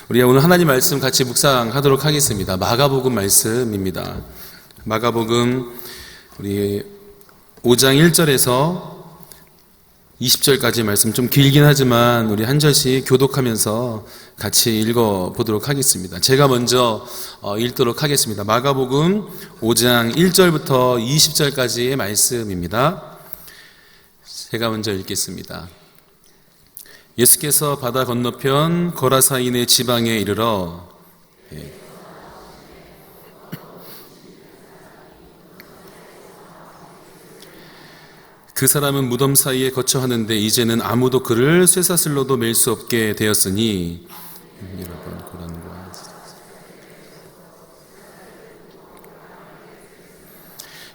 우리가 오늘 하나님 말씀 같이 묵상하도록 하겠습니다. 마가복음 말씀입니다. 마가복음 우리 5장 1절에서 20절까지 말씀 좀 길긴 하지만 우리 한 절씩 교독하면서 같이 읽어보도록 하겠습니다. 제가 먼저 읽도록 하겠습니다. 마가복음 5장 1절부터 20절까지의 말씀입니다. 제가 먼저 읽겠습니다. 예수께서 바다 건너편 거라사인의 지방에 이르러 그 사람은 무덤 사이에 거처 하는데 이제는 아무도 그를 쇠사슬로도 맬 수 없게 되었으니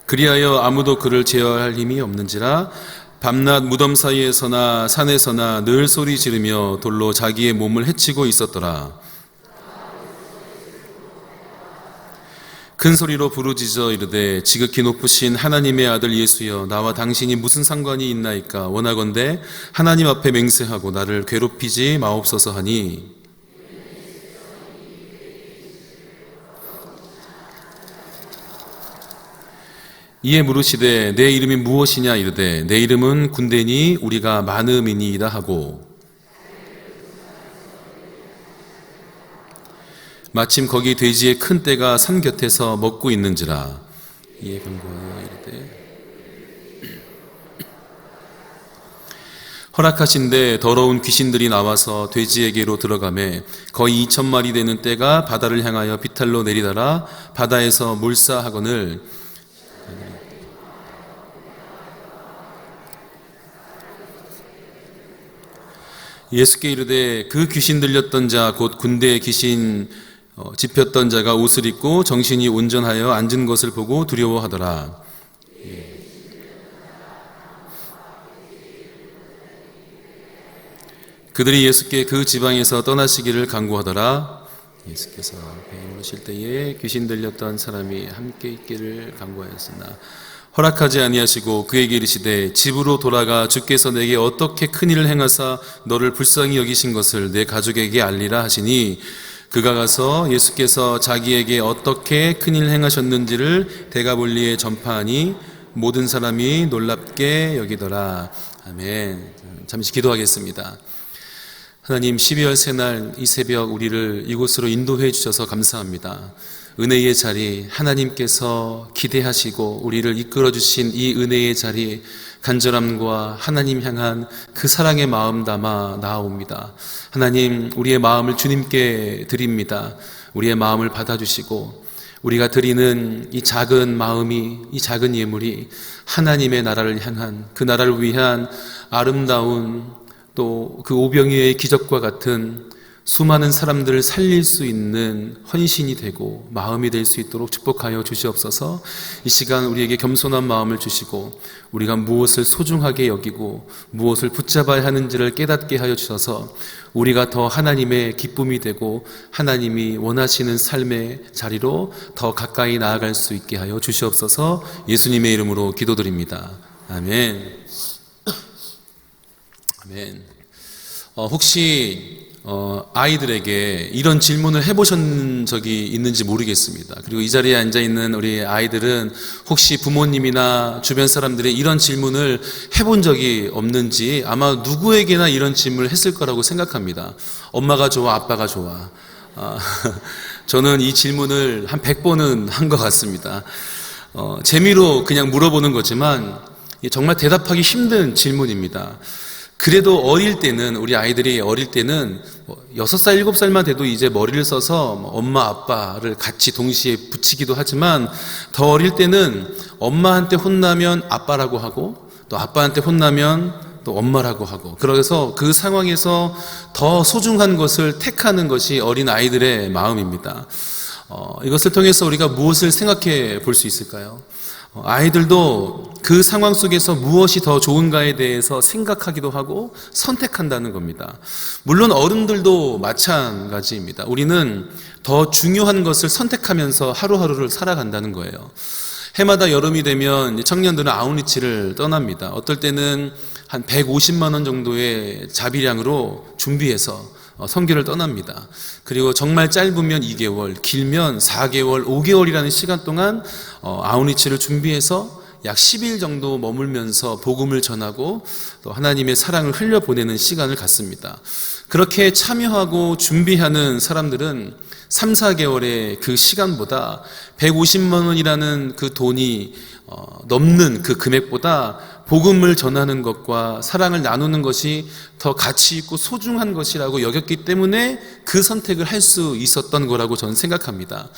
그리하여 아무도 그를 제어할 힘이 없는지라 밤낮 무덤 사이에서나 산에서나 늘 소리 지르며 돌로 자기의 몸을 해치고 있었더라. 큰 소리로 부르짖어 이르되 지극히 높으신 하나님의 아들 예수여, 나와 당신이 무슨 상관이 있나이까? 원하건대 하나님 앞에 맹세하고 나를 괴롭히지 마옵소서 하니 이에 물으시되 내 이름이 무엇이냐 이르되 내 이름은 군대니 우리가 많음이니이다 하고 마침 거기 돼지의 큰 떼가 산 곁에서 먹고 있는지라. 이에 경고하여 이르되 허락하신대 더러운 귀신들이 나와서 돼지에게로 들어가매 거의 2,000마리 되는 떼가 바다를 향하여 비탈로 내리다라 바다에서 몰사하거늘 예수께 이르되 그 귀신 들렸던 자 곧 군대의 귀신 집혔던 자가 옷을 입고 정신이 온전하여 앉은 것을 보고 두려워하더라. 그들이 예수께 그 지방에서 떠나시기를 간구하더라. 예수께서 배에 오르실 때에 귀신 들렸던 사람이 함께 있기를 간구하였으나 허락하지 아니하시고 그에게 이르시되 집으로 돌아가 주께서 내게 어떻게 큰 일을 행하사 너를 불쌍히 여기신 것을 내 가족에게 알리라 하시니 그가 가서 예수께서 자기에게 어떻게 큰 일을 행하셨는지를 데가볼리에 전파하니 모든 사람이 놀랍게 여기더라. 아멘. 잠시 기도하겠습니다. 하나님, 12월 새날 이 새벽 우리를 이곳으로 인도해 주셔서 감사합니다. 은혜의 자리, 하나님께서 기대하시고 우리를 이끌어 주신 이 은혜의 자리, 간절함과 하나님 향한 그 사랑의 마음 담아 나아옵니다. 하나님, 우리의 마음을 주님께 드립니다. 우리의 마음을 받아주시고 우리가 드리는 이 작은 마음이, 이 작은 예물이 하나님의 나라를 향한, 그 나라를 위한 아름다운 또 그 오병이어의 기적과 같은 수많은 사람들을 살릴 수 있는 헌신이 되고 마음이 될 수 있도록 축복하여 주시옵소서. 이 시간 우리에게 겸손한 마음을 주시고 우리가 무엇을 소중하게 여기고 무엇을 붙잡아야 하는지를 깨닫게 하여 주셔서 우리가 더 하나님의 기쁨이 되고 하나님이 원하시는 삶의 자리로 더 가까이 나아갈 수 있게 하여 주시옵소서. 예수님의 이름으로 기도드립니다. 아멘. 아멘. 혹시 아이들에게 이런 질문을 해보신 적이 있는지 모르겠습니다. 그리고 이 자리에 앉아있는 우리 아이들은 혹시 부모님이나 주변 사람들이 이런 질문을 해본 적이 없는지 아마 누구에게나 이런 질문을 했을 거라고 생각합니다. 엄마가 좋아, 아빠가 좋아? 저는 이 질문을 한 100번은 한 것 같습니다. 재미로 그냥 물어보는 거지만 정말 대답하기 힘든 질문입니다. 그래도 어릴 때는, 우리 아이들이 어릴 때는 6살, 7살만 돼도 이제 머리를 써서 엄마, 아빠를 같이 동시에 붙이기도 하지만 더 어릴 때는 엄마한테 혼나면 아빠라고 하고 또 아빠한테 혼나면 또 엄마라고 하고, 그래서 그 상황에서 더 소중한 것을 택하는 것이 어린 아이들의 마음입니다. 이것을 통해서 우리가 무엇을 생각해 볼 수 있을까요? 아이들도 그 상황 속에서 무엇이 더 좋은가에 대해서 생각하기도 하고 선택한다는 겁니다. 물론 어른들도 마찬가지입니다. 우리는 더 중요한 것을 선택하면서 하루하루를 살아간다는 거예요. 해마다 여름이 되면 청년들은 아우리치를 떠납니다. 어떨 때는 한 150만 원 정도의 자비량으로 준비해서 선교를 떠납니다. 그리고 정말 짧으면 2개월, 길면 4개월, 5개월이라는 시간 동안 아우리치를 준비해서 약 10일 정도 머물면서 복음을 전하고 또 하나님의 사랑을 흘려보내는 시간을 갖습니다. 그렇게 참여하고 준비하는 사람들은 3, 4개월의 그 시간보다 150만 원이라는 그 돈이 넘는 그 금액보다 복음을 전하는 것과 사랑을 나누는 것이 더 가치 있고 소중한 것이라고 여겼기 때문에 그 선택을 할 수 있었던 거라고 저는 생각합니다.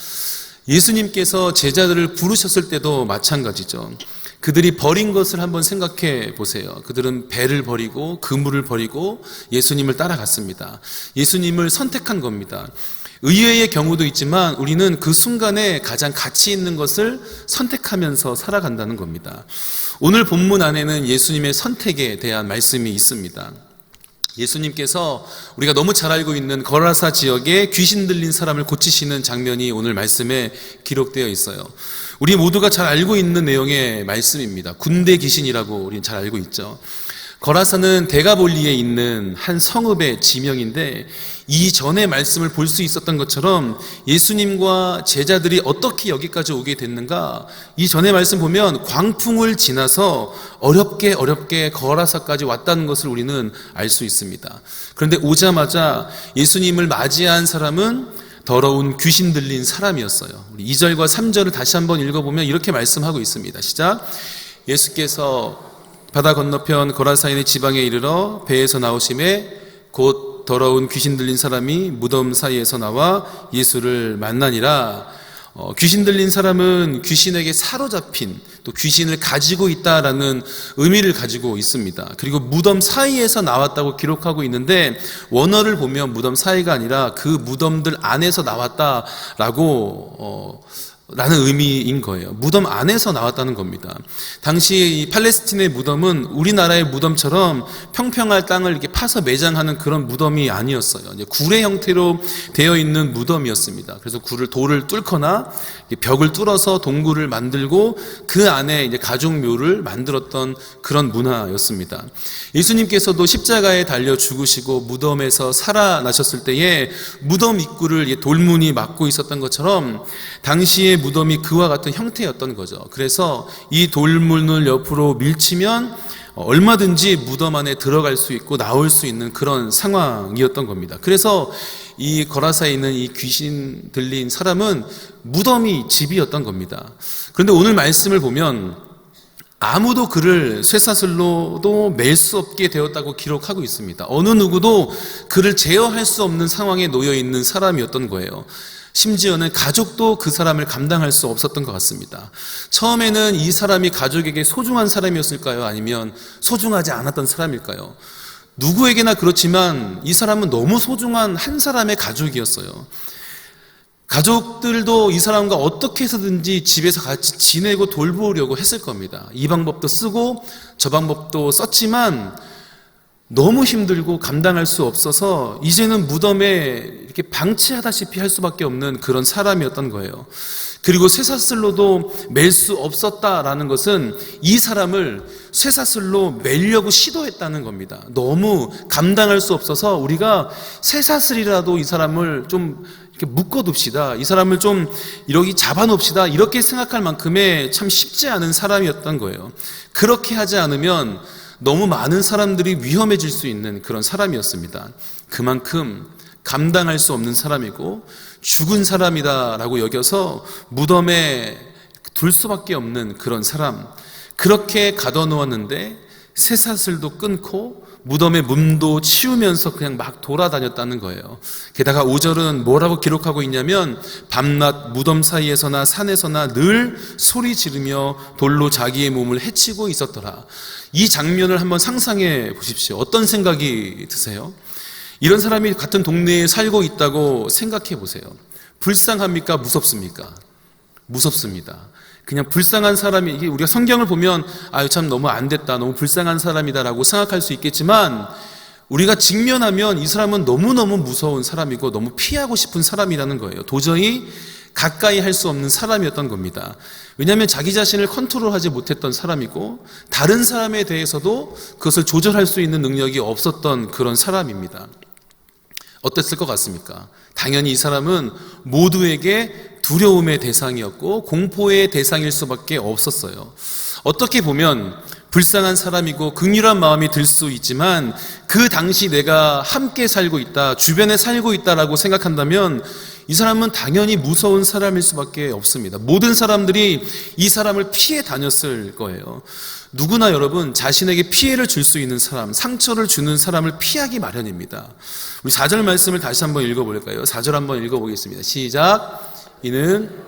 예수님께서 제자들을 부르셨을 때도 마찬가지죠. 그들이 버린 것을 한번 생각해 보세요. 그들은 배를 버리고 그물을 버리고 예수님을 따라갔습니다. 예수님을 선택한 겁니다. 의외의 경우도 있지만 우리는 그 순간에 가장 가치 있는 것을 선택하면서 살아간다는 겁니다. 오늘 본문 안에는 예수님의 선택에 대한 말씀이 있습니다. 예수님께서 우리가 너무 잘 알고 있는 거라사 지역에 귀신 들린 사람을 고치시는 장면이 오늘 말씀에 기록되어 있어요. 우리 모두가 잘 알고 있는 내용의 말씀입니다. 군대 귀신이라고 우리는 잘 알고 있죠. 거라사는 데가볼리에 있는 한 성읍의 지명인데 이전의 말씀을 볼 수 있었던 것처럼 예수님과 제자들이 어떻게 여기까지 오게 됐는가, 이전의 말씀 보면 광풍을 지나서 어렵게 거라사까지 왔다는 것을 우리는 알 수 있습니다. 그런데 오자마자 예수님을 맞이한 사람은 더러운 귀신 들린 사람이었어요. 우리 2절과 3절을 다시 한번 읽어보면 이렇게 말씀하고 있습니다. 시작. 예수께서 바다 건너편 거라사인의 지방에 이르러 배에서 나오심에 곧 더러운 귀신 들린 사람이 무덤 사이에서 나와 예수를 만나니라. 귀신 들린 사람은 귀신에게 사로잡힌, 또 귀신을 가지고 있다라는 의미를 가지고 있습니다. 그리고 무덤 사이에서 나왔다고 기록하고 있는데 원어를 보면 무덤 사이가 아니라 그 무덤들 안에서 나왔다라고 라는 의미인 거예요. 무덤 안에서 나왔다는 겁니다. 당시 이 팔레스틴의 무덤은 우리나라의 무덤처럼 평평할 땅을 이렇게 파서 매장하는 그런 무덤이 아니었어요. 이제 굴의 형태로 되어 있는 무덤이었습니다. 그래서 돌을 뚫거나 벽을 뚫어서 동굴을 만들고 그 안에 이제 가족묘를 만들었던 그런 문화였습니다. 예수님께서도 십자가에 달려 죽으시고 무덤에서 살아나셨을 때에 무덤 입구를 돌문이 막고 있었던 것처럼 당시의 무덤이 그와 같은 형태였던 거죠. 그래서 이 돌문을 옆으로 밀치면 얼마든지 무덤 안에 들어갈 수 있고 나올 수 있는 그런 상황이었던 겁니다. 그래서 이 거라사에 있는 이 귀신 들린 사람은 무덤이 집이었던 겁니다. 그런데 오늘 말씀을 보면 아무도 그를 쇠사슬로도 맬 수 없게 되었다고 기록하고 있습니다. 어느 누구도 그를 제어할 수 없는 상황에 놓여 있는 사람이었던 거예요. 심지어는 가족도 그 사람을 감당할 수 없었던 것 같습니다. 처음에는 이 사람이 가족에게 소중한 사람이었을까요? 아니면 소중하지 않았던 사람일까요? 누구에게나 그렇지만 이 사람은 너무 소중한 한 사람의 가족이었어요. 가족들도 이 사람과 어떻게 해서든지 집에서 같이 지내고 돌보려고 했을 겁니다. 이 방법도 쓰고 저 방법도 썼지만 너무 힘들고 감당할 수 없어서 이제는 무덤에 이렇게 방치하다시피 할 수밖에 없는 그런 사람이었던 거예요. 그리고 쇠사슬로도 맬 수 없었다라는 것은 이 사람을 쇠사슬로 매려고 시도했다는 겁니다. 너무 감당할 수 없어서 우리가 쇠사슬이라도 이 사람을 좀 이렇게 묶어둡시다, 이 사람을 좀 이렇게 잡아놓읍시다, 이렇게 생각할 만큼의 참 쉽지 않은 사람이었던 거예요. 그렇게 하지 않으면 너무 많은 사람들이 위험해질 수 있는 그런 사람이었습니다. 그만큼 감당할 수 없는 사람이고 죽은 사람이다라고 여겨서 무덤에 둘 수밖에 없는 그런 사람, 그렇게 가둬놓았는데 쇠사슬도 끊고 무덤의 문도 치우면서 그냥 막 돌아다녔다는 거예요. 게다가 5절은 뭐라고 기록하고 있냐면 밤낮 무덤 사이에서나 산에서나 늘 소리 지르며 돌로 자기의 몸을 해치고 있었더라. 이 장면을 한번 상상해 보십시오. 어떤 생각이 드세요? 이런 사람이 같은 동네에 살고 있다고 생각해 보세요. 불쌍합니까? 무섭습니까? 무섭습니다. 그냥 불쌍한 사람이, 이게 우리가 성경을 보면 아유 참 너무 안 됐다, 너무 불쌍한 사람이다라고 생각할 수 있겠지만, 우리가 직면하면 이 사람은 너무너무 무서운 사람이고 너무 피하고 싶은 사람이라는 거예요. 도저히 가까이 할 수 없는 사람이었던 겁니다. 왜냐하면 자기 자신을 컨트롤하지 못했던 사람이고, 다른 사람에 대해서도 그것을 조절할 수 있는 능력이 없었던 그런 사람입니다. 어땠을 것 같습니까? 당연히 이 사람은 모두에게 두려움의 대상이었고 공포의 대상일 수밖에 없었어요. 어떻게 보면 불쌍한 사람이고 긍휼한 마음이 들 수 있지만, 그 당시 내가 함께 살고 있다, 주변에 살고 있다라고 생각한다면 이 사람은 당연히 무서운 사람일 수밖에 없습니다. 모든 사람들이 이 사람을 피해 다녔을 거예요. 누구나 여러분 자신에게 피해를 줄 수 있는 사람, 상처를 주는 사람을 피하기 마련입니다. 우리 4절 말씀을 다시 한번 읽어볼까요? 4절 한번 읽어보겠습니다. 시작. 이는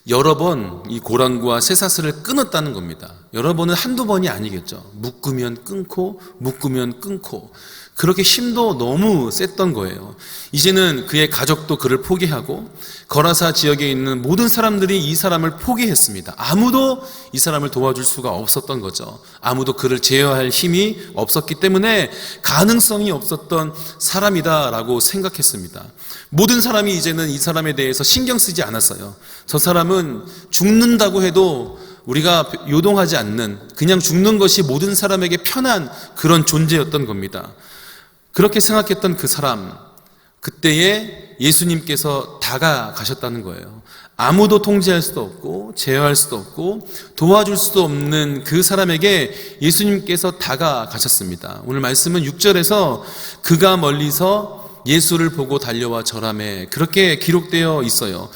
여러 번 이 고랑과 쇠사슬을 끊었다는 겁니다. 여러 번은 한두 번이 아니겠죠. 묶으면 끊고 묶으면 끊고, 그렇게 힘도 너무 셌던 거예요. 이제는 그의 가족도 그를 포기하고 거라사 지역에 있는 모든 사람들이 이 사람을 포기했습니다. 아무도 이 사람을 도와줄 수가 없었던 거죠. 아무도 그를 제어할 힘이 없었기 때문에 가능성이 없었던 사람이다라고 생각했습니다. 모든 사람이 이제는 이 사람에 대해서 신경 쓰지 않았어요. 저 사람은 죽는다고 해도 우리가 요동하지 않는, 그냥 죽는 것이 모든 사람에게 편한 그런 존재였던 겁니다. 그렇게 생각했던 그 사람, 그때에 예수님께서 다가가셨다는 거예요. 아무도 통제할 수도 없고 제어할 수도 없고 도와줄 수도 없는 그 사람에게 예수님께서 다가가셨습니다. 오늘 말씀은 6절에서 그가 멀리서 예수를 보고 달려와 절하매, 그렇게 기록되어 있어요.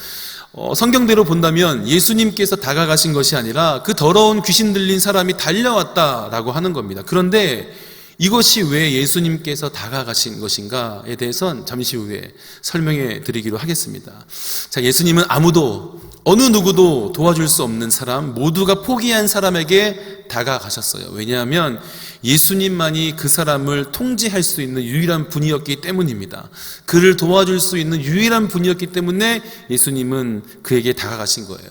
성경대로 본다면 예수님께서 다가가신 것이 아니라 그 더러운 귀신 들린 사람이 달려왔다라고 하는 겁니다. 그런데 이것이 왜 예수님께서 다가가신 것인가에 대해서는 잠시 후에 설명해 드리기로 하겠습니다. 자, 예수님은 아무도, 어느 누구도 도와줄 수 없는 사람, 모두가 포기한 사람에게 다가가셨어요. 왜냐하면 예수님만이 그 사람을 통제할 수 있는 유일한 분이었기 때문입니다. 그를 도와줄 수 있는 유일한 분이었기 때문에 예수님은 그에게 다가가신 거예요.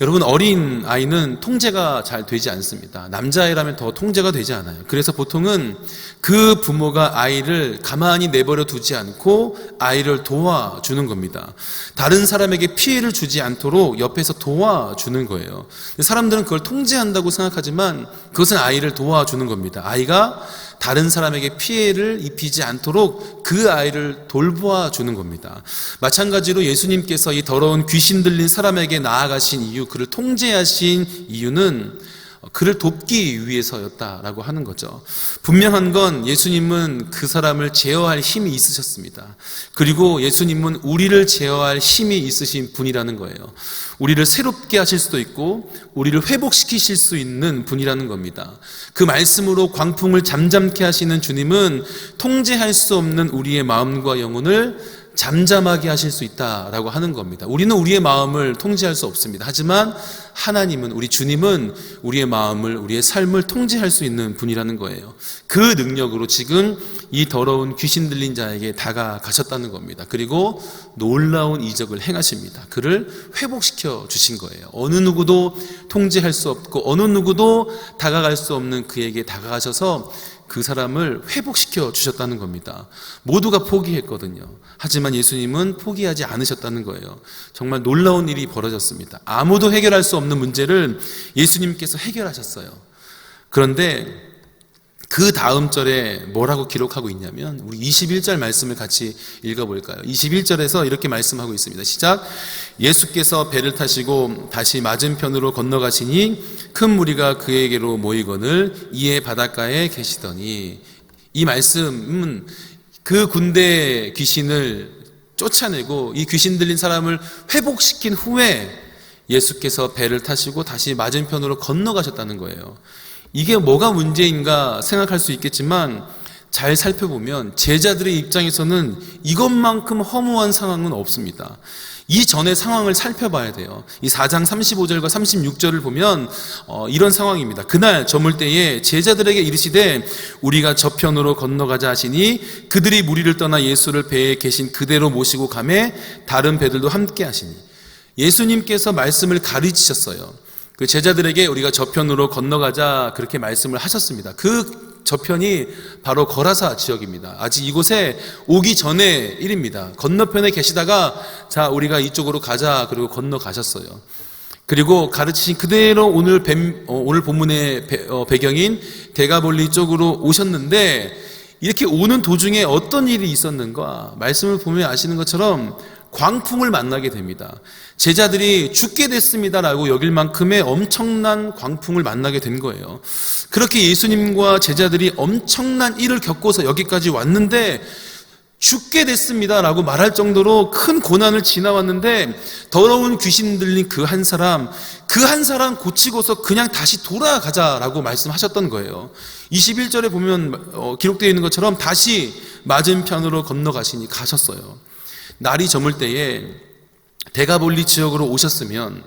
여러분, 어린 아이는 통제가 잘 되지 않습니다. 남자아이라면 더 통제가 되지 않아요. 그래서 보통은 그 부모가 아이를 가만히 내버려 두지 않고 아이를 도와주는 겁니다. 다른 사람에게 피해를 주지 않도록 옆에서 도와주는 거예요. 사람들은 그걸 통제한다고 생각하지만 그것은 아이를 도와주는 겁니다. 아이가 다른 사람에게 피해를 입히지 않도록 그 아이를 돌보아주는 겁니다. 마찬가지로 예수님께서 이 더러운 귀신 들린 사람에게 나아가신 이유, 그를 통제하신 이유는 그를 돕기 위해서였다라고 하는 거죠. 분명한 건 예수님은 그 사람을 제어할 힘이 있으셨습니다. 그리고 예수님은 우리를 제어할 힘이 있으신 분이라는 거예요. 우리를 새롭게 하실 수도 있고 우리를 회복시키실 수 있는 분이라는 겁니다. 그 말씀으로 광풍을 잠잠케 하시는 주님은 통제할 수 없는 우리의 마음과 영혼을 잠잠하게 하실 수 있다라고 하는 겁니다. 우리는 우리의 마음을 통제할 수 없습니다. 하지만 하나님은, 우리 주님은 우리의 마음을, 우리의 삶을 통제할 수 있는 분이라는 거예요. 그 능력으로 지금 이 더러운 귀신 들린 자에게 다가가셨다는 겁니다. 그리고 놀라운 이적을 행하십니다. 그를 회복시켜 주신 거예요. 어느 누구도 통제할 수 없고 어느 누구도 다가갈 수 없는 그에게 다가가셔서 그 사람을 회복시켜 주셨다는 겁니다. 모두가 포기했거든요. 하지만 예수님은 포기하지 않으셨다는 거예요. 정말 놀라운 일이 벌어졌습니다. 아무도 해결할 수 없는 문제를 예수님께서 해결하셨어요. 그런데 그 다음 절에 뭐라고 기록하고 있냐면, 우리 21절 말씀을 같이 읽어볼까요? 21절에서 이렇게 말씀하고 있습니다. 시작. 예수께서 배를 타시고 다시 맞은편으로 건너가시니 큰 무리가 그에게로 모이거늘 이에 바닷가에 계시더니. 이 말씀은 그 군대 귀신을 쫓아내고 이 귀신 들린 사람을 회복시킨 후에 예수께서 배를 타시고 다시 맞은편으로 건너가셨다는 거예요. 이게 뭐가 문제인가 생각할 수 있겠지만 잘 살펴보면 제자들의 입장에서는 이것만큼 허무한 상황은 없습니다. 이 전의 상황을 살펴봐야 돼요. 이 4장 35절과 36절을 보면 이런 상황입니다. 그날 저물 때에 제자들에게 이르시되 우리가 저편으로 건너가자 하시니 그들이 무리를 떠나 예수를 배에 계신 그대로 모시고 가매 다른 배들도 함께 하시니, 예수님께서 말씀을 가르치셨어요. 그 제자들에게 우리가 저편으로 건너가자 그렇게 말씀을 하셨습니다. 그 저편이 바로 거라사 지역입니다. 아직 이곳에 오기 전의 일입니다. 건너편에 계시다가 자 우리가 이쪽으로 가자 그리고 건너가셨어요. 그리고 가르치신 그대로 오늘 본문의 배경인 데가볼리 쪽으로 오셨는데, 이렇게 오는 도중에 어떤 일이 있었는가, 말씀을 보면 아시는 것처럼 광풍을 만나게 됩니다. 제자들이 죽게 됐습니다라고 여길 만큼의 엄청난 광풍을 만나게 된 거예요. 그렇게 예수님과 제자들이 엄청난 일을 겪고서 여기까지 왔는데 죽게 됐습니다라고 말할 정도로 큰 고난을 지나왔는데, 더러운 귀신 들린 그 한 사람 고치고서 그냥 다시 돌아가자라고 말씀하셨던 거예요. 21절에 보면 기록되어 있는 것처럼 다시 맞은편으로 건너가시니 가셨어요. 날이 저물 때에 데가볼리 지역으로 오셨으면,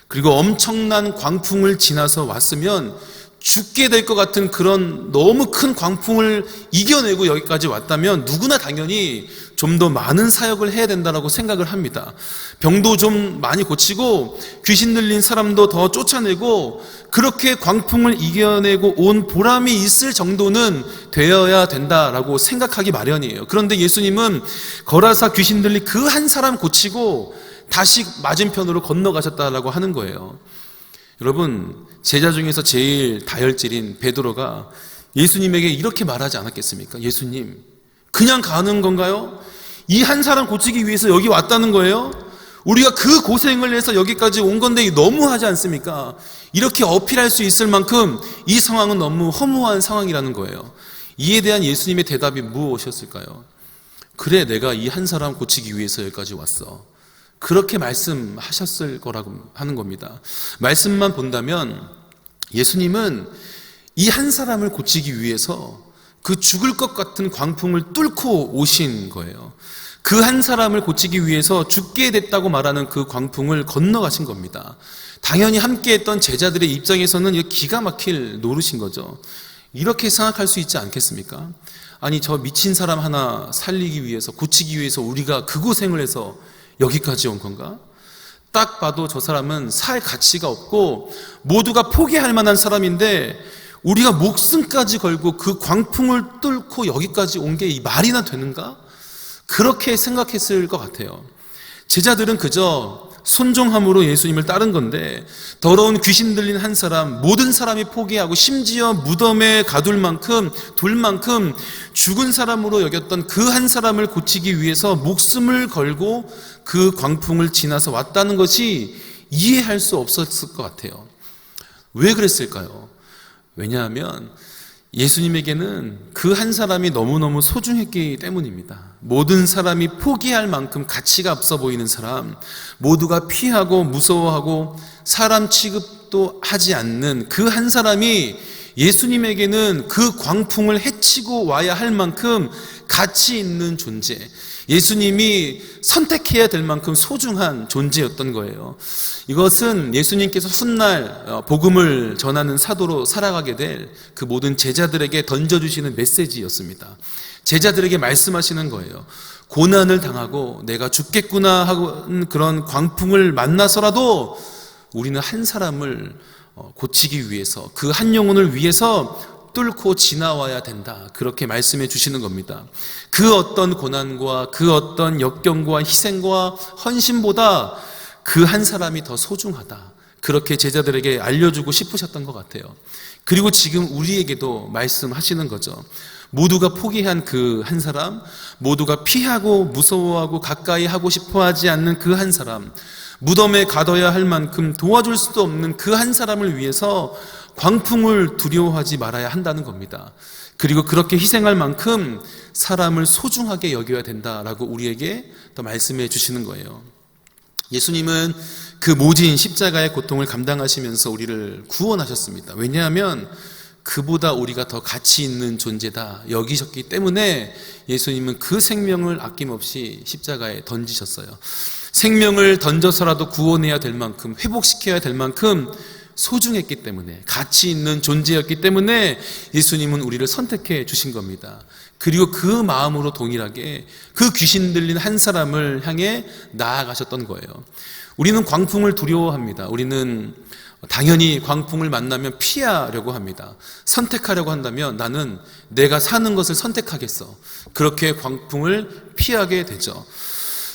그리고 엄청난 광풍을 지나서 왔으면 죽게 될 것 같은 그런 너무 큰 광풍을 이겨내고 여기까지 왔다면 누구나 당연히 좀 더 많은 사역을 해야 된다고 생각을 합니다. 병도 좀 많이 고치고 귀신 들린 사람도 더 쫓아내고 그렇게 광풍을 이겨내고 온 보람이 있을 정도는 되어야 된다라고 생각하기 마련이에요. 그런데 예수님은 거라사 귀신 들린 그 한 사람 고치고 다시 맞은편으로 건너가셨다라고 하는 거예요. 여러분, 제자 중에서 제일 다혈질인 베드로가 예수님에게 이렇게 말하지 않았겠습니까? 예수님, 그냥 가는 건가요? 이 한 사람 고치기 위해서 여기 왔다는 거예요? 우리가 그 고생을 해서 여기까지 온 건데 너무하지 않습니까? 이렇게 어필할 수 있을 만큼 이 상황은 너무 허무한 상황이라는 거예요. 이에 대한 예수님의 대답이 무엇이었을까요? 그래, 내가 이 한 사람 고치기 위해서 여기까지 왔어. 그렇게 말씀하셨을 거라고 하는 겁니다. 말씀만 본다면 예수님은 이 한 사람을 고치기 위해서 그 죽을 것 같은 광풍을 뚫고 오신 거예요. 그 한 사람을 고치기 위해서 죽게 됐다고 말하는 그 광풍을 건너가신 겁니다. 당연히 함께했던 제자들의 입장에서는 기가 막힐 노릇인 거죠. 이렇게 생각할 수 있지 않겠습니까? 아니, 저 미친 사람 하나 살리기 위해서, 고치기 위해서 우리가 그 고생을 해서 여기까지 온 건가? 딱 봐도 저 사람은 살 가치가 없고 모두가 포기할 만한 사람인데 우리가 목숨까지 걸고 그 광풍을 뚫고 여기까지 온 게 말이나 되는가? 그렇게 생각했을 것 같아요. 제자들은 그저 순종함으로 예수님을 따른 건데, 더러운 귀신 들린 한 사람, 모든 사람이 포기하고 심지어 무덤에 가둘 만큼 둘 만큼 죽은 사람으로 여겼던 그 한 사람을 고치기 위해서 목숨을 걸고 그 광풍을 지나서 왔다는 것이 이해할 수 없었을 것 같아요. 왜 그랬을까요? 왜냐하면 예수님에게는 그 한 사람이 너무너무 소중했기 때문입니다. 모든 사람이 포기할 만큼 가치가 없어 보이는 사람, 모두가 피하고 무서워하고 사람 취급도 하지 않는 그 한 사람이 예수님에게는 그 광풍을 헤치고 와야 할 만큼 가치 있는 존재, 예수님이 선택해야 될 만큼 소중한 존재였던 거예요. 이것은 예수님께서 훗날 복음을 전하는 사도로 살아가게 될 그 모든 제자들에게 던져주시는 메시지였습니다. 제자들에게 말씀하시는 거예요. 고난을 당하고 내가 죽겠구나 하는 그런 광풍을 만나서라도 우리는 한 사람을 고치기 위해서, 그 한 영혼을 위해서 뚫고 지나와야 된다. 그렇게 말씀해 주시는 겁니다. 그 어떤 고난과 그 어떤 역경과 희생과 헌신보다 그 한 사람이 더 소중하다. 그렇게 제자들에게 알려주고 싶으셨던 것 같아요. 그리고 지금 우리에게도 말씀하시는 거죠. 모두가 포기한 그 한 사람, 모두가 피하고 무서워하고 가까이 하고 싶어 하지 않는 그 한 사람, 무덤에 가둬야 할 만큼 도와줄 수도 없는 그 한 사람을 위해서 광풍을 두려워하지 말아야 한다는 겁니다. 그리고 그렇게 희생할 만큼 사람을 소중하게 여겨야 된다라고 우리에게 또 말씀해 주시는 거예요. 예수님은 그 모진 십자가의 고통을 감당하시면서 우리를 구원하셨습니다. 왜냐하면 그보다 우리가 더 가치 있는 존재다 여기셨기 때문에 예수님은 그 생명을 아낌없이 십자가에 던지셨어요. 생명을 던져서라도 구원해야 될 만큼, 회복시켜야 될 만큼 소중했기 때문에, 가치 있는 존재였기 때문에 예수님은 우리를 선택해 주신 겁니다. 그리고 그 마음으로 동일하게 그 귀신 들린 한 사람을 향해 나아가셨던 거예요. 우리는 광풍을 두려워합니다. 우리는 당연히 광풍을 만나면 피하려고 합니다. 선택하려고 한다면 나는 내가 사는 것을 선택하겠어. 그렇게 광풍을 피하게 되죠.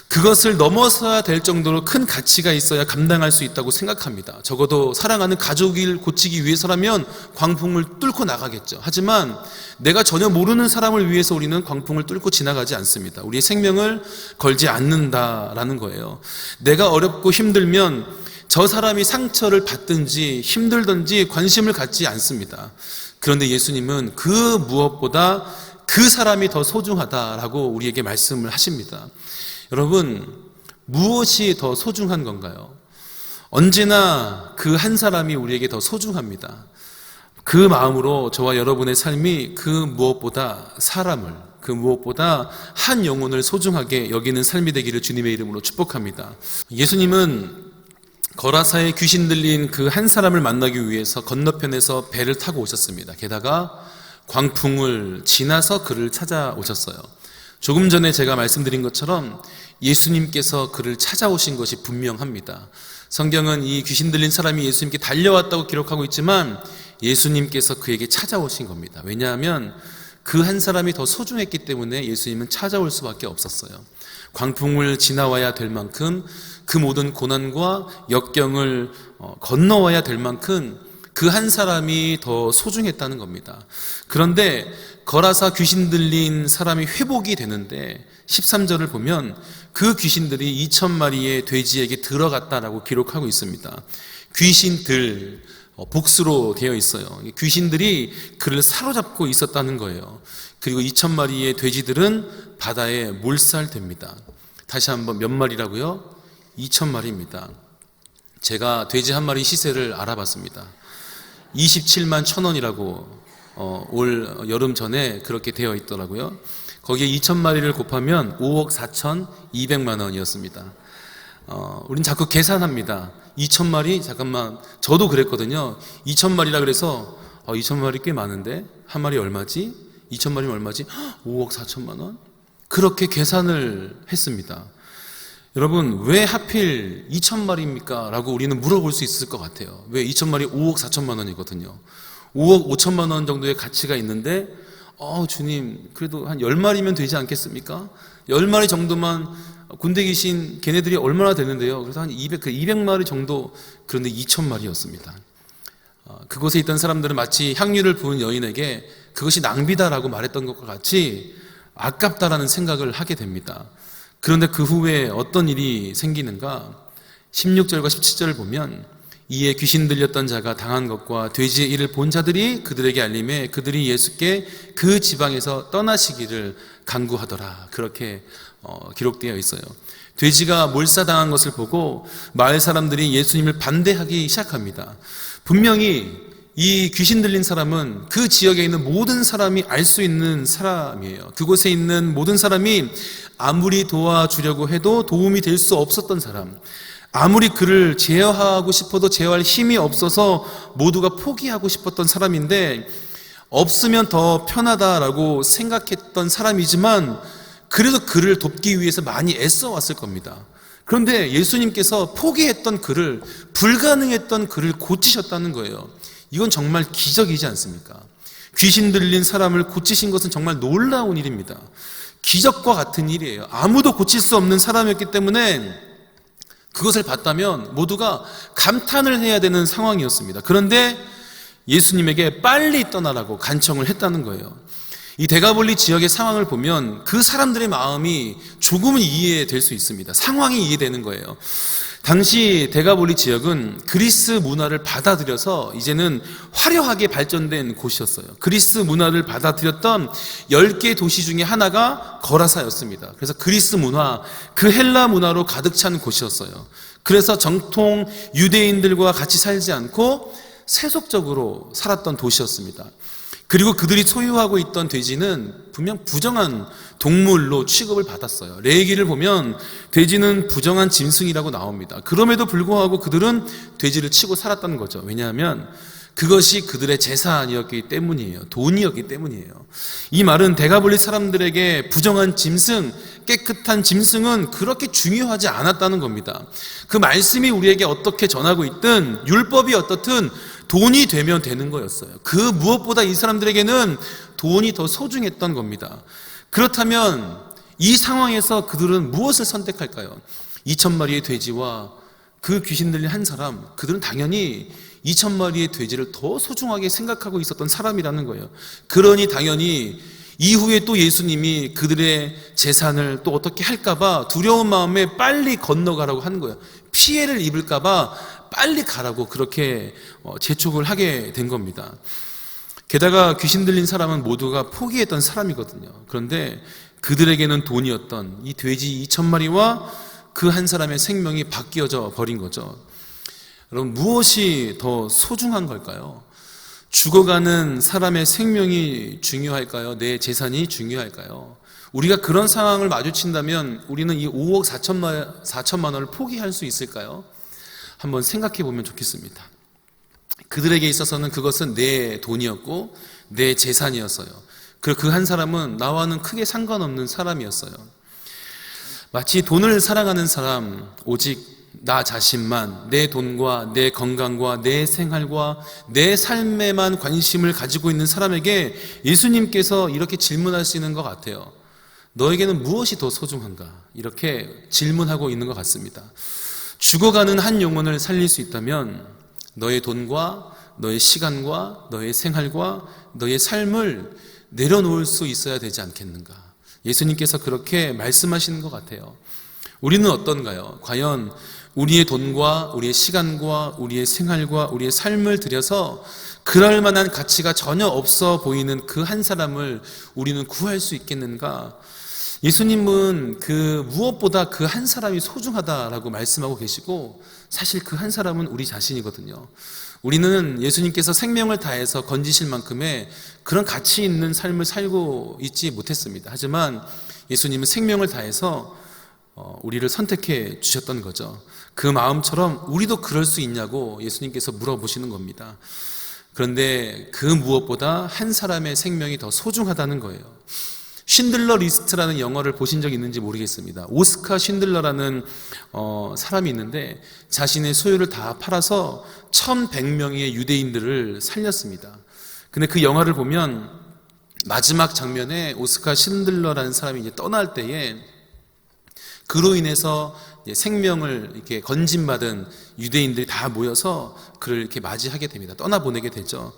그것을 넘어서야 될 정도로 큰 가치가 있어야 감당할 수 있다고 생각합니다. 적어도 사랑하는 가족을 고치기 위해서라면 광풍을 뚫고 나가겠죠. 하지만 내가 전혀 모르는 사람을 위해서 우리는 광풍을 뚫고 지나가지 않습니다. 우리의 생명을 걸지 않는다라는 거예요. 내가 어렵고 힘들면 저 사람이 상처를 받든지 힘들든지 관심을 갖지 않습니다. 그런데 예수님은 그 무엇보다 그 사람이 더 소중하다라고 우리에게 말씀을 하십니다. 여러분, 무엇이 더 소중한 건가요? 언제나 그 한 사람이 우리에게 더 소중합니다. 그 마음으로 저와 여러분의 삶이 그 무엇보다 사람을, 그 무엇보다 한 영혼을 소중하게 여기는 삶이 되기를 주님의 이름으로 축복합니다. 예수님은 거라사에 귀신 들린 그 한 사람을 만나기 위해서 건너편에서 배를 타고 오셨습니다. 게다가 광풍을 지나서 그를 찾아오셨어요. 조금 전에 제가 말씀드린 것처럼 예수님께서 그를 찾아오신 것이 분명합니다. 성경은 이 귀신 들린 사람이 예수님께 달려왔다고 기록하고 있지만 예수님께서 그에게 찾아오신 겁니다. 왜냐하면 그 한 사람이 더 소중했기 때문에 예수님은 찾아올 수밖에 없었어요. 광풍을 지나와야 될 만큼, 그 모든 고난과 역경을 건너와야 될 만큼 그 한 사람이 더 소중했다는 겁니다. 그런데 거라사 귀신 들린 사람이 회복이 되는데 13절을 보면 그 귀신들이 2,000마리의 돼지에게 들어갔다라고 기록하고 있습니다. 귀신들, 복수로 되어 있어요. 귀신들이 그를 사로잡고 있었다는 거예요. 그리고 2,000마리의 돼지들은 바다에 몰살됩니다. 다시 한번 몇 마리라고요? 2,000마리입니다. 제가 돼지 한 마리 시세를 알아봤습니다. 27만 1,000원이라고 올 여름 전에 그렇게 되어 있더라고요. 거기에 2,000마리를 곱하면 5억 4,200만 원이었습니다. 우린 자꾸 계산합니다. 2,000마리? 잠깐만, 저도 그랬거든요. 2,000마리라 그래서 2,000마리 꽤 많은데 한 마리 얼마지? 2,000마리면 얼마지? 5억 4천만 원? 그렇게 계산을 했습니다. 여러분, 왜 하필 2,000마리입니까? 라고 우리는 물어볼 수 있을 것 같아요. 왜 2,000마리 5억 4천만 원이거든요. 5억 5천만 원 정도의 가치가 있는데 주님, 그래도 한 10마리면 되지 않겠습니까? 10마리 정도만 군대 계신 걔네들이 얼마나 되는데요. 그래서 한 200마리 정도. 그런데 2,000마리였습니다. 그곳에 있던 사람들은 마치 향유를 부은 여인에게 그것이 낭비다라고 말했던 것과 같이 아깝다라는 생각을 하게 됩니다. 그런데 그 후에 어떤 일이 생기는가? 16절과 17절을 보면 이에 귀신 들렸던 자가 당한 것과 돼지의 일을 본 자들이 그들에게 알림해 그들이 예수께 그 지방에서 떠나시기를 간구하더라. 그렇게 기록되어 있어요. 돼지가 몰사당한 것을 보고 마을 사람들이 예수님을 반대하기 시작합니다. 분명히 이 귀신 들린 사람은 그 지역에 있는 모든 사람이 알 수 있는 사람이에요. 그곳에 있는 모든 사람이 아무리 도와주려고 해도 도움이 될 수 없었던 사람, 아무리 그를 제어하고 싶어도 제어할 힘이 없어서 모두가 포기하고 싶었던 사람인데 없으면 더 편하다라고 생각했던 사람이지만 그래도 그를 돕기 위해서 많이 애써 왔을 겁니다. 그런데 예수님께서 포기했던 그를, 불가능했던 그를 고치셨다는 거예요. 이건 정말 기적이지 않습니까? 귀신 들린 사람을 고치신 것은 정말 놀라운 일입니다. 기적과 같은 일이에요. 아무도 고칠 수 없는 사람이었기 때문에 그것을 봤다면 모두가 감탄을 해야 되는 상황이었습니다. 그런데 예수님에게 빨리 떠나라고 간청을 했다는 거예요. 이 데가볼리 지역의 상황을 보면 그 사람들의 마음이 조금은 이해될 수 있습니다. 상황이 이해되는 거예요. 당시 데가볼리 지역은 그리스 문화를 받아들여서 이제는 화려하게 발전된 곳이었어요. 그리스 문화를 받아들였던 10개 도시 중에 하나가 거라사였습니다. 그래서 그리스 문화, 그 헬라 문화로 가득 찬 곳이었어요. 그래서 정통 유대인들과 같이 살지 않고 세속적으로 살았던 도시였습니다. 그리고 그들이 소유하고 있던 돼지는 분명 부정한 동물로 취급을 받았어요. 레위기를 보면 돼지는 부정한 짐승이라고 나옵니다. 그럼에도 불구하고 그들은 돼지를 치고 살았다는 거죠. 왜냐하면 그것이 그들의 재산이었기 때문이에요. 돈이었기 때문이에요. 이 말은 데가볼리 사람들에게 부정한 짐승, 깨끗한 짐승은 그렇게 중요하지 않았다는 겁니다. 그 말씀이 우리에게 어떻게 전하고 있든 율법이 어떻든 돈이 되면 되는 거였어요. 그 무엇보다 이 사람들에게는 돈이 더 소중했던 겁니다. 그렇다면 이 상황에서 그들은 무엇을 선택할까요? 2,000마리의 돼지와 그 귀신 들린 한 사람, 그들은 당연히 2,000마리의 돼지를 더 소중하게 생각하고 있었던 사람이라는 거예요. 그러니 당연히 이후에 또 예수님이 그들의 재산을 또 어떻게 할까봐 두려운 마음에 빨리 건너가라고 하는 거예요. 피해를 입을까봐 빨리 가라고 그렇게 재촉을 하게 된 겁니다. 게다가 귀신 들린 사람은 모두가 포기했던 사람이거든요. 그런데 그들에게는 돈이었던 이 돼지 2,000마리와 그 한 사람의 생명이 바뀌어져 버린 거죠. 여러분, 무엇이 더 소중한 걸까요? 죽어가는 사람의 생명이 중요할까요? 내 재산이 중요할까요? 우리가 그런 상황을 마주친다면 우리는 이 5억 4천만 원을 포기할 수 있을까요? 한번 생각해 보면 좋겠습니다. 그들에게 있어서는 그것은 내 돈이었고 내 재산이었어요. 그리고 그 한 사람은 나와는 크게 상관없는 사람이었어요. 마치 돈을 사랑하는 사람, 오직 나 자신만, 내 돈과 내 건강과 내 생활과 내 삶에만 관심을 가지고 있는 사람에게 예수님께서 이렇게 질문하시는 것 같아요. 너에게는 무엇이 더 소중한가? 이렇게 질문하고 있는 것 같습니다. 죽어가는 한 영혼을 살릴 수 있다면 너의 돈과 너의 시간과 너의 생활과 너의 삶을 내려놓을 수 있어야 되지 않겠는가? 예수님께서 그렇게 말씀하시는 것 같아요. 우리는 어떤가요? 과연 우리의 돈과 우리의 시간과 우리의 생활과 우리의 삶을 들여서 그럴 만한 가치가 전혀 없어 보이는 그 한 사람을 우리는 구할 수 있겠는가? 예수님은 그 무엇보다 그 한 사람이 소중하다라고 말씀하고 계시고 사실 그 한 사람은 우리 자신이거든요. 우리는 예수님께서 생명을 다해서 건지실 만큼의 그런 가치 있는 삶을 살고 있지 못했습니다. 하지만 예수님은 생명을 다해서 우리를 선택해 주셨던 거죠. 그 마음처럼 우리도 그럴 수 있냐고 예수님께서 물어보시는 겁니다. 그런데 그 무엇보다 한 사람의 생명이 더 소중하다는 거예요. 쉰들러 리스트라는 영화를 보신 적 있는지 모르겠습니다. 오스카 쉰들러라는 사람이 있는데 자신의 소유를 다 팔아서 1,100명의 유대인들을 살렸습니다. 근데 그 영화를 보면 마지막 장면에 오스카 쉰들러라는 사람이 이제 떠날 때에 그로 인해서 생명을 이렇게 건진받은 유대인들이 다 모여서 그를 이렇게 맞이하게 됩니다. 떠나보내게 되죠.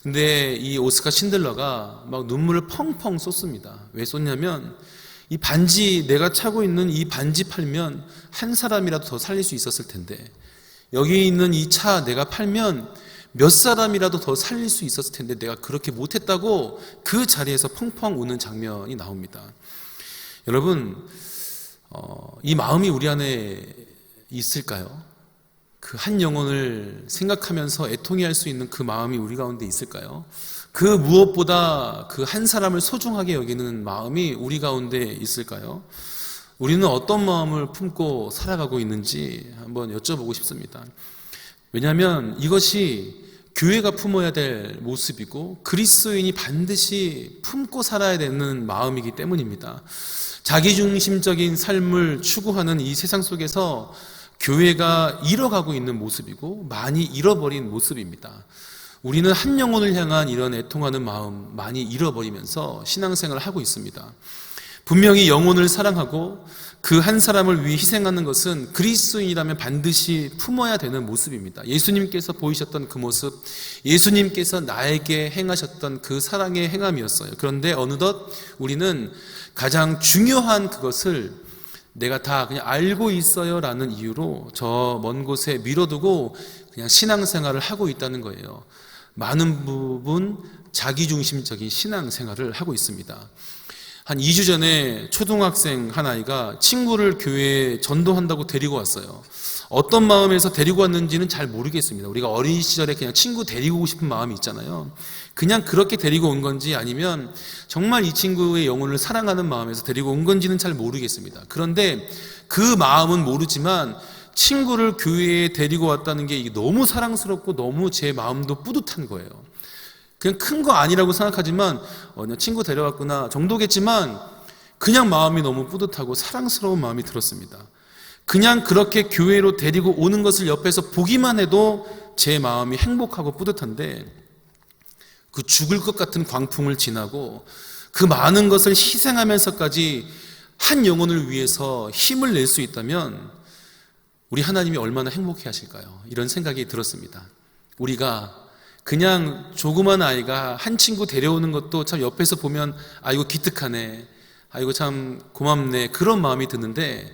근데 이 오스카 쉰들러가 막 눈물을 펑펑 쏟습니다. 왜 쏟냐면 이 반지, 내가 차고 있는 이 반지 팔면 한 사람이라도 더 살릴 수 있었을 텐데 여기 있는 이 차 내가 팔면 몇 사람이라도 더 살릴 수 있었을 텐데 내가 그렇게 못했다고 그 자리에서 펑펑 우는 장면이 나옵니다. 여러분, 이 마음이 우리 안에 있을까요? 그 한 영혼을 생각하면서 애통해할 수 있는 그 마음이 우리 가운데 있을까요? 그 무엇보다 그 한 사람을 소중하게 여기는 마음이 우리 가운데 있을까요? 우리는 어떤 마음을 품고 살아가고 있는지 한번 여쭤보고 싶습니다. 왜냐하면 이것이 교회가 품어야 될 모습이고 그리스도인이 반드시 품고 살아야 되는 마음이기 때문입니다. 자기중심적인 삶을 추구하는 이 세상 속에서 교회가 잃어가고 있는 모습이고 많이 잃어버린 모습입니다. 우리는 한 영혼을 향한 이런 애통하는 마음 많이 잃어버리면서 신앙생활을 하고 있습니다. 분명히 영혼을 사랑하고 그 한 사람을 위해 희생하는 것은 그리스도인이라면 반드시 품어야 되는 모습입니다. 예수님께서 보이셨던 그 모습, 예수님께서 나에게 행하셨던 그 사랑의 행함이었어요. 그런데 어느덧 우리는 가장 중요한 그것을 내가 다 그냥 알고 있어요 라는 이유로 저 먼 곳에 미뤄두고 그냥 신앙생활을 하고 있다는 거예요. 많은 부분 자기중심적인 신앙생활을 하고 있습니다. 한 2주 전에 초등학생 한 아이가 친구를 교회에 전도한다고 데리고 왔어요. 어떤 마음에서 데리고 왔는지는 잘 모르겠습니다. 우리가 어린 시절에 그냥 친구 데리고 오고 싶은 마음이 있잖아요. 그냥 그렇게 데리고 온 건지 아니면 정말 이 친구의 영혼을 사랑하는 마음에서 데리고 온 건지는 잘 모르겠습니다. 그런데 그 마음은 모르지만 친구를 교회에 데리고 왔다는 게 너무 사랑스럽고 너무 제 마음도 뿌듯한 거예요. 그냥 큰 거 아니라고 생각하지만 그냥 친구 데려왔구나 정도겠지만 그냥 마음이 너무 뿌듯하고 사랑스러운 마음이 들었습니다. 그냥 그렇게 교회로 데리고 오는 것을 옆에서 보기만 해도 제 마음이 행복하고 뿌듯한데, 그 죽을 것 같은 광풍을 지나고 그 많은 것을 희생하면서까지 한 영혼을 위해서 힘을 낼 수 있다면 우리 하나님이 얼마나 행복해 하실까요? 이런 생각이 들었습니다. 우리가 그냥 조그만 아이가 한 친구 데려오는 것도 참 옆에서 보면 아이고 기특하네, 아이고 참 고맙네, 그런 마음이 드는데,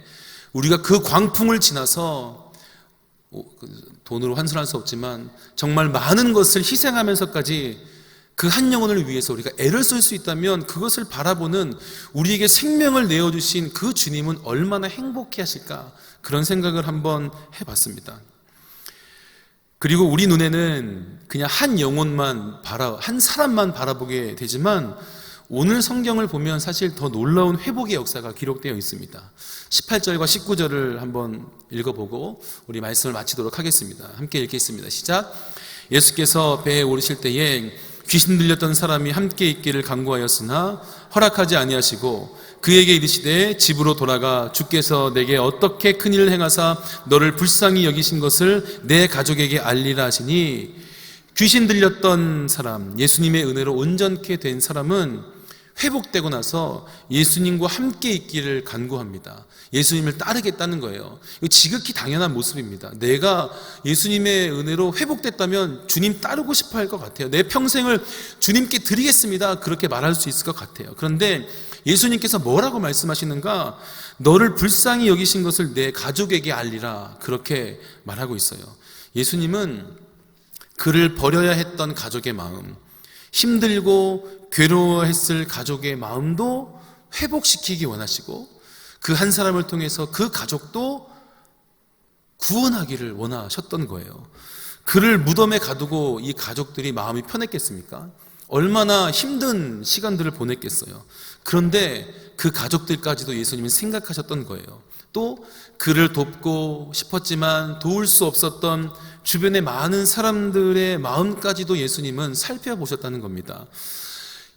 우리가 그 광풍을 지나서 돈으로 환산할 수 없지만 정말 많은 것을 희생하면서까지 그 한 영혼을 위해서 우리가 애를 쓸 수 있다면 그것을 바라보는, 우리에게 생명을 내어주신 그 주님은 얼마나 행복해 하실까, 그런 생각을 한번 해봤습니다. 그리고 우리 눈에는 그냥 한 영혼만 한 사람만 바라보게 되지만 오늘 성경을 보면 사실 더 놀라운 회복의 역사가 기록되어 있습니다. 18절과 19절을 한번 읽어보고 우리 말씀을 마치도록 하겠습니다. 함께 읽겠습니다. 시작. 예수께서 배에 오르실 때에 귀신 들렸던 사람이 함께 있기를 간구하였으나 허락하지 아니하시고 그에게 이르시되 집으로 돌아가 주께서 내게 어떻게 큰 일을 행하사 너를 불쌍히 여기신 것을 내 가족에게 알리라 하시니, 귀신 들렸던 사람, 예수님의 은혜로 온전케 된 사람은 회복되고 나서 예수님과 함께 있기를 간구합니다. 예수님을 따르겠다는 거예요. 이거 지극히 당연한 모습입니다. 내가 예수님의 은혜로 회복됐다면 주님 따르고 싶어 할 것 같아요. 내 평생을 주님께 드리겠습니다, 그렇게 말할 수 있을 것 같아요. 그런데 예수님께서 뭐라고 말씀하시는가? 너를 불쌍히 여기신 것을 내 가족에게 알리라, 그렇게 말하고 있어요. 예수님은 그를 버려야 했던 가족의 마음, 힘들고 괴로워했을 가족의 마음도 회복시키기 원하시고 그 한 사람을 통해서 그 가족도 구원하기를 원하셨던 거예요. 그를 무덤에 가두고 이 가족들이 마음이 편했겠습니까? 얼마나 힘든 시간들을 보냈겠어요. 그런데 그 가족들까지도 예수님은 생각하셨던 거예요. 또 그를 돕고 싶었지만 도울 수 없었던 주변의 많은 사람들의 마음까지도 예수님은 살펴보셨다는 겁니다.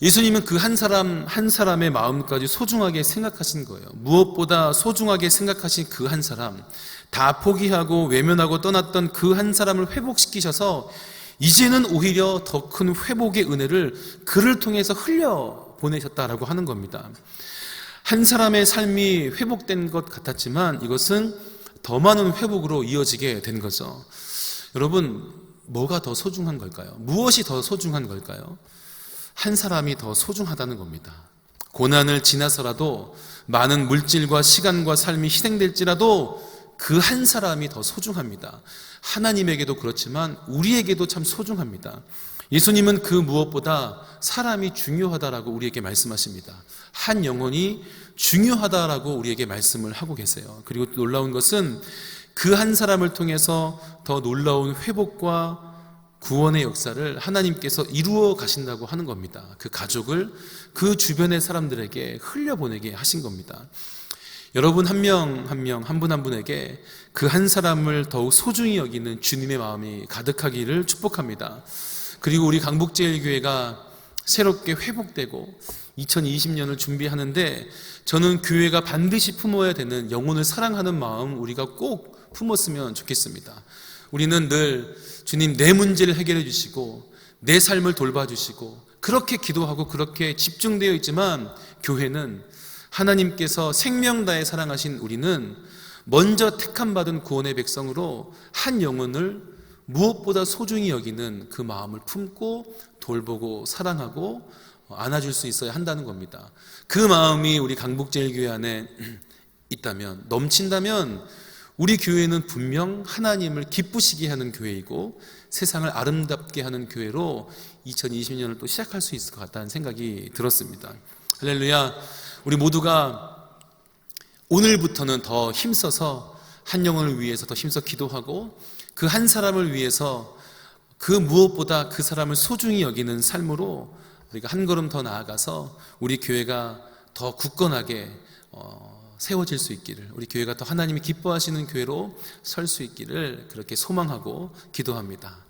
예수님은 그 한 사람 한 사람의 마음까지 소중하게 생각하신 거예요. 무엇보다 소중하게 생각하신 그 한 사람, 다 포기하고 외면하고 떠났던 그 한 사람을 회복시키셔서 이제는 오히려 더 큰 회복의 은혜를 그를 통해서 흘려 보내셨다라고 하는 겁니다. 한 사람의 삶이 회복된 것 같았지만 이것은 더 많은 회복으로 이어지게 된 거죠. 여러분, 뭐가 더 소중한 걸까요? 무엇이 더 소중한 걸까요? 한 사람이 더 소중하다는 겁니다. 고난을 지나서라도 많은 물질과 시간과 삶이 희생될지라도 그 한 사람이 더 소중합니다. 하나님에게도 그렇지만 우리에게도 참 소중합니다. 예수님은 그 무엇보다 사람이 중요하다라고 우리에게 말씀하십니다. 한 영혼이 중요하다라고 우리에게 말씀을 하고 계세요. 그리고 놀라운 것은 그 한 사람을 통해서 더 놀라운 회복과 구원의 역사를 하나님께서 이루어 가신다고 하는 겁니다. 그 가족을 그 주변의 사람들에게 흘려보내게 하신 겁니다. 여러분 한 명 한 명, 한 분 한 분에게 그 한 사람을 더욱 소중히 여기는 주님의 마음이 가득하기를 축복합니다. 그리고 우리 강북제일교회가 새롭게 회복되고 2020년을 준비하는데 저는 교회가 반드시 품어야 되는 영혼을 사랑하는 마음 우리가 꼭 품었으면 좋겠습니다. 우리는 늘 주님 내 문제를 해결해 주시고 내 삶을 돌봐주시고 그렇게 기도하고 그렇게 집중되어 있지만, 교회는 하나님께서 생명 다해 사랑하신 우리는 먼저 택함받은 구원의 백성으로 한 영혼을 무엇보다 소중히 여기는 그 마음을 품고 돌보고 사랑하고 안아줄 수 있어야 한다는 겁니다. 그 마음이 우리 강북제일교회 안에 있다면, 넘친다면 우리 교회는 분명 하나님을 기쁘시게 하는 교회이고 세상을 아름답게 하는 교회로 2020년을 또 시작할 수 있을 것 같다는 생각이 들었습니다. 할렐루야. 우리 모두가 오늘부터는 더 힘써서 한 영혼을 위해서 더 힘써 기도하고 그 한 사람을 위해서 그 무엇보다 그 사람을 소중히 여기는 삶으로 우리가 한 걸음 더 나아가서 우리 교회가 더 굳건하게 세워질 수 있기를, 우리 교회가 더 하나님이 기뻐하시는 교회로 설 수 있기를 그렇게 소망하고 기도합니다.